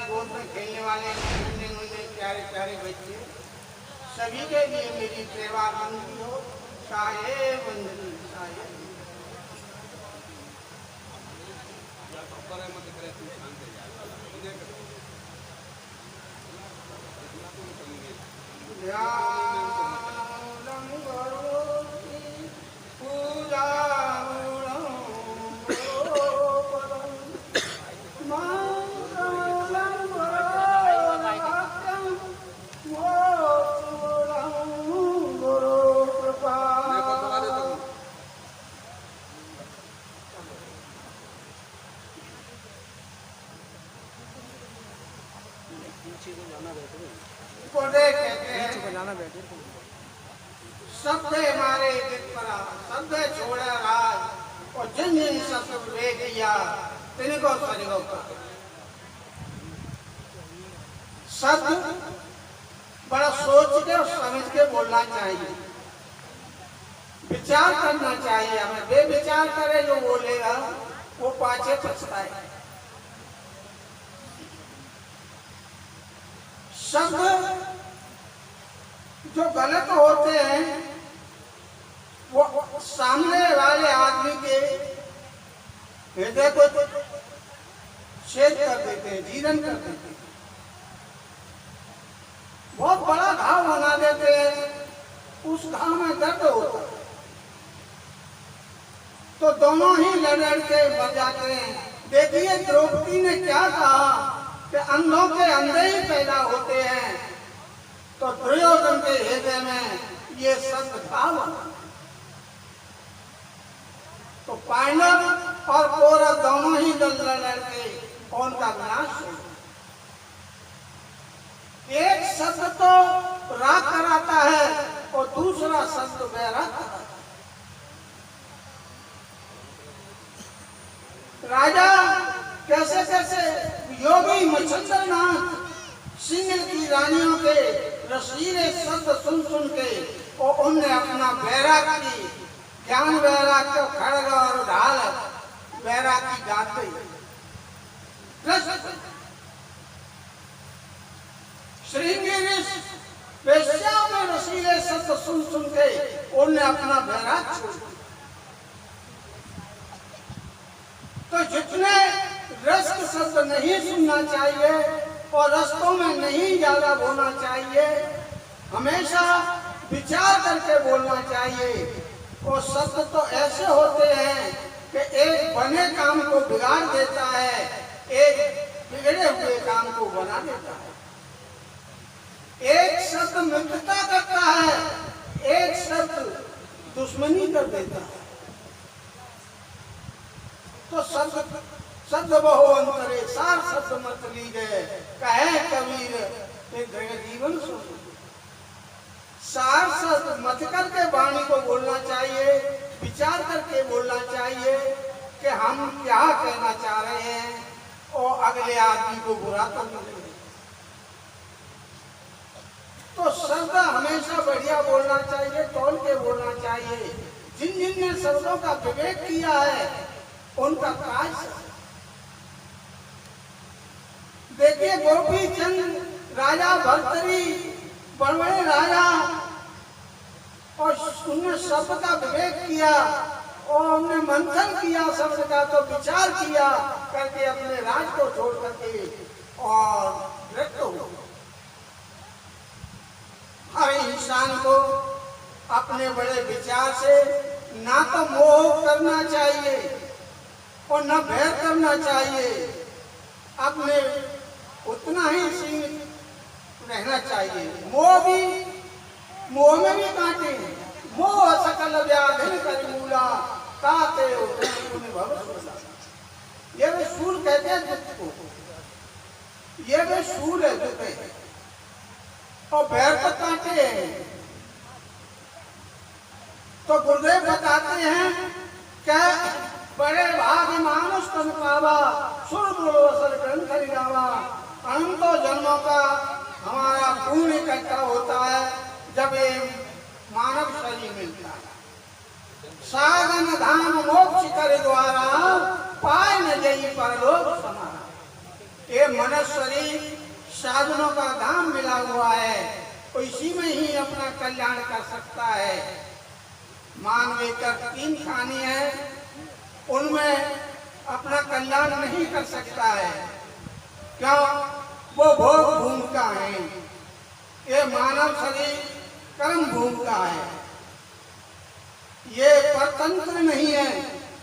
गोद में खेलने वाले मुन्ने मुन्ने प्यारे प्यारे बच्चे सभी के लिए मेरी सेवा बंदी हो। साये वंदनी साये शब्द हमारे परा शब्द छोड़ा राज और जिन जिन शब्द ले किया तिनको सरिगो शब्द बड़ा सोच के और समझ के बोलना चाहिए, विचार करना चाहिए। हमें बेविचार करे जो बोलेगा वो पाछे पछताए। शब्द जो गलत होते हैं वो सामने वाले आदमी के हृदय को छेद कर देते हैं, जीर्ण कर देते हैं, बहुत बड़ा घाव बना देते हैं। उस घाव में दर्द होता है तो दोनों ही लड़ के मर जाते हैं। देखिए द्रौपदी ने क्या कहा कि अंधों के अंधे ही पैदा होते हैं, तो दुर्योधन के हृदय में ये शब्द था। तो पांडव और कौरव दोनों ही दल लड़के उनका विनाश हो। एक शब्द तो राग कराता है और दूसरा शब्द बैराग कराता है। राजा कैसे कैसे योगी मच्छंद्रनाथ सिंह की रानियों के रसीले शब्द सुन सुन के और उनने अपना बैराग की ज्ञान वैराग को खड़ग और ढाल वैराग की गाते श्रृंगेरी वेश्याओं में रसीले शब्द सुन सुन के उनने अपना वैराग छोड़। तो जितने रस शब्द नहीं सुनना चाहिए और रस्तों में नहीं ज्यादा बोलना चाहिए, हमेशा विचार करके बोलना चाहिए। और शब्द तो ऐसे होते हैं कि एक बने काम को बिगाड़ देता है, एक बिगड़े हुए काम को बना देता है। एक शब्द मित्रता करता है, एक शब्द दुश्मनी कर देता है। तो शब्द बहु अंतरे सार शब्द मत लीजिए, कहे कबीर एक जीवन सुन। सार शब्द मत करके वाणी को बोलना चाहिए, विचार करके बोलना चाहिए कि हम क्या कहना चाह रहे हैं और अगले आदमी को बुरा तो नहीं लगे। तो शब्द हमेशा बढ़िया बोलना चाहिए, तोल के बोलना चाहिए। जिन जिन ने शब्दों का विवेक किया है उनका काज। देखिए गोपी चंद राजा भर्तरी बड़े राजा और उन्होंने शब्द का विवेक किया और उन्होंने मंथन किया शब्द का, तो विचार किया करके अपने राज को छोड़ करके और व्यक्त हो। हर इंसान को अपने बड़े विचार से ना तो मोह करना चाहिए और न भय करना चाहिए, अपने उतना ही सीमित रहना चाहिए। मोह में भी कांटे हैं। मोह सकल व्याधि कर मूला ताते ये वे सूल कहते हैं दुख को, ये वे सूल है दुख है। और भैर पर कांटे हैं। तो गुरुदेव बताते हैं क्या बड़े भाग्य मानुष तन पावा सुर बोलो असल ग्रंथ गावा। अनंतों जन्मों का हमारा पुण्य इकट्ठा होता है जब ये मानव शरीर मिलता है। साधन धाम मोक्ष कर द्वारा पाए न जई परलोक समाना। ये मनुष्य शरीर साधनों का धाम मिला हुआ है, तो इसी में ही अपना कल्याण कर सकता है। मानवीय कर 3 खानी है, उनमें अपना कल्याण नहीं कर सकता है। क्यों? वो भोग भूमि का है, ये मानव शरीर कर्म भूमि का है। ये परतंत्र नहीं है,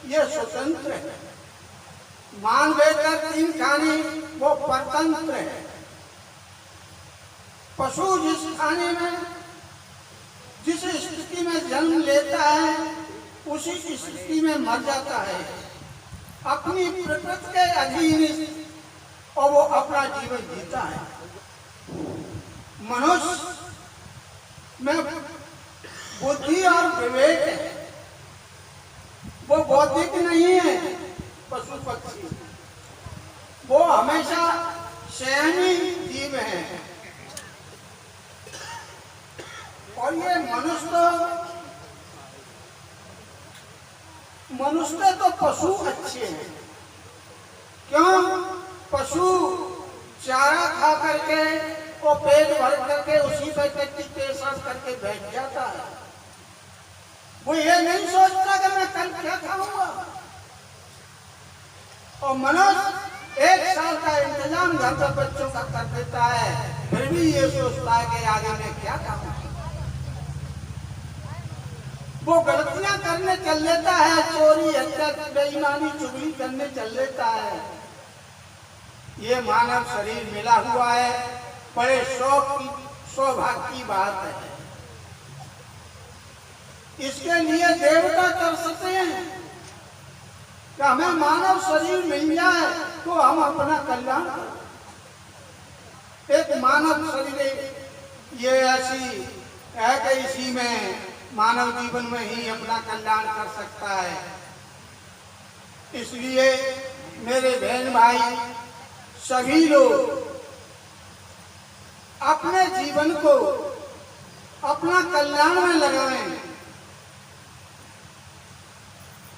ये स्वतंत्र है। मानवेतर 3 खानी वो परतंत्र है। पशु जिस खाने में जिस स्थिति में जन्म लेता है उसी स्थिति में मर जाता है, अपनी प्रकृति के अधीन, और वो अपना जीवन जीता है। मनुष्य में बुद्धि और विवेक है, वो बौद्धिक नहीं है। पशु पक्षी वो हमेशा सहनी जीव है, और ये मनुष्य तो पशु अच्छे हैं। क्यों? पशु चारा खा करके और पेट भर करके उसी पे कच्ची पेशाब करके बैठ जाता है। वो ये नहीं सोचता कि मैं कल क्या खाऊंगा। और मनुष्य 1 साल का इंतजाम घर पर बच्चों का कर देता है, फिर भी ये सोचता है कि आगे मैं क्या खाऊंगा। वो गलतियां करने चल लेता है, चोरी, हत्या, बेईमानी, चुगली करने चल लेता है। ये मानव शरीर मिला हुआ है, बड़े सौभाग्य की बात है। इसके लिए देवता तरसते हैं कि हमें मानव शरीर मिल जाए तो हम अपना कल्याण करें। एक मानव शरीर ये ऐसी है कि इसी में मानव जीवन में ही अपना कल्याण कर सकता है। इसलिए मेरे बहन भाई सभी लोग अपने जीवन को अपना कल्याण में लगाएं।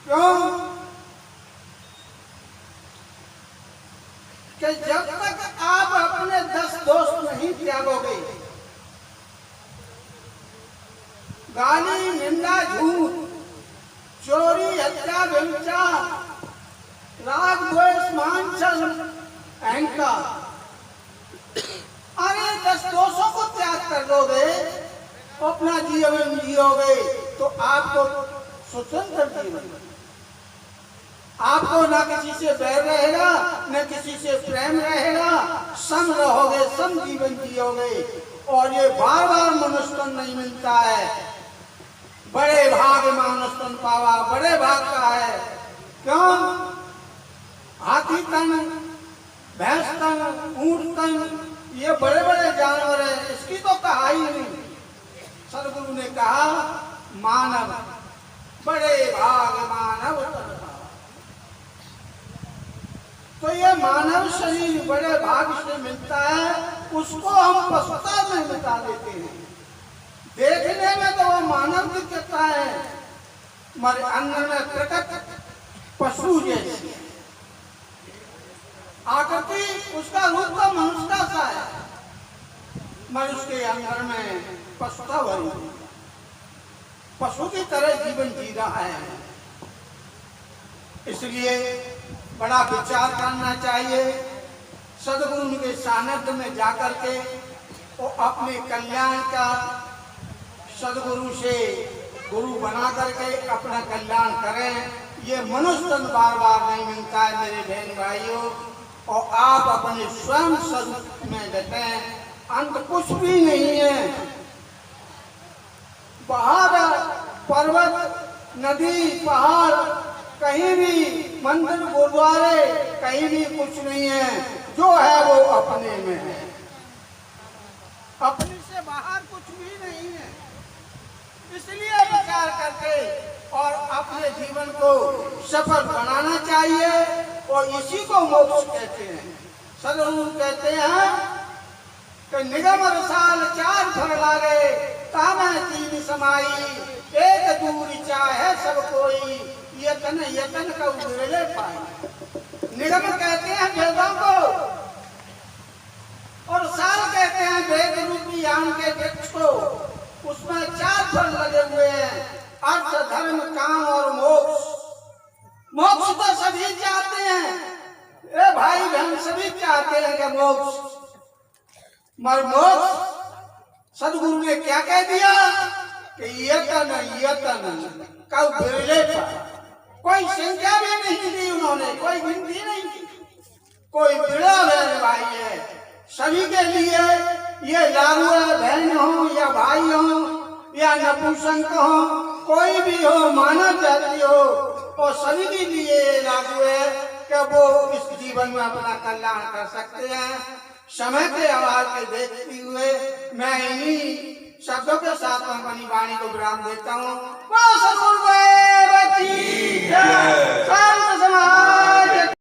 क्यों? कि जब तक आप अपने 10 दोस्त नहीं त्यागोगे, गाली, निंदा, झूठ, चोरी, हत्या, व्यभिचार, राग, द्वेष, मान, छल, अहंकार, अरे 10 दोषों को त्याग कर दोगे, अपना जीवन जियोगे तो आपको स्वतंत्र जीवन, आपको ना किसी से बैर रहेगा, न किसी से प्रेम रहेगा, सम रहोगे, सम जीवन जियोगे। और ये बार बार मनुष्य नहीं मिलता है। बड़े भाग मानुष पावा, बड़े भाग का है। क्यों? हाथी तन, भैंस तन, ऊंट तन, ये बड़े बड़े जानवर हैं, इसकी तो कहा ही नहीं। सदगुरु ने कहा मानव बड़े भाग मानव तन। तो ये मानव शरीर बड़े भाग से मिलता है, उसको हम पशुता में मिटा देते हैं। देखने में तो वो मानव दिखता है, मगर अंदर में प्रकट पशु जैसी आकृति, उसका रूप तो मनुष्य का सा है, मगर उसके अंदर में पशुता भरी, पशु की तरह जीवन जी रहा है। इसलिए बड़ा विचार करना चाहिए, सदगुरु के सानिध्य में जाकर के वो अपने कल्याण का सदगुरु से गुरु बना करके अपना कल्याण करें। ये मनुष्य तन बार बार नहीं मिलता है मेरे बहन भाइयों, और आप अपने स्वयं स्वरूप में डटें, अंत कुछ भी नहीं है। बाहर पर्वत, नदी, पहाड़, कहीं भी मंदिर, गुरुद्वारे, कहीं भी कुछ नहीं है। जो है वो अपने में है, अपने से बाहर कुछ भी नहीं है। इसलिए विचार करके और अपने जीवन को सफल बनाना चाहिए, और इसी को मोक्ष कहते हैं। सदगुरु कहते हैं कि निगम रसाल 4 फल लागे, तामे 3 समाई, एक दूर चाहे सब कोई, यतन यतन का उगले पाए। निगम कहते हैं वेदों को, पर लगे हुए हैं। अर्थ, धर्म, काम और मोक्ष। मोक्ष तो सभी चाहते हैं, ए भाई बहन, सभी चाहते हैं कि मोक्ष, मगर मोक्ष सदगुरु ने क्या कह दिया कि यतन कब बिरले पर, कोई संख्या भी नहीं दी उन्होंने, कोई गिनती नहीं की, कोई बिरला बहन भाई है। सभी के लिए ये लागू है, बहन हो या भाई हो या नपुंसक हो, कोई भी हो, मानव जाति हो, और सभी के लिए लागू है कि वो इस जीवन में अपना कल्याण कर सकते हैं। समय के अभाव के देखते हुए मैं इन्हीं शब्दों के साथ अपनी वाणी को विराम देता हूँ।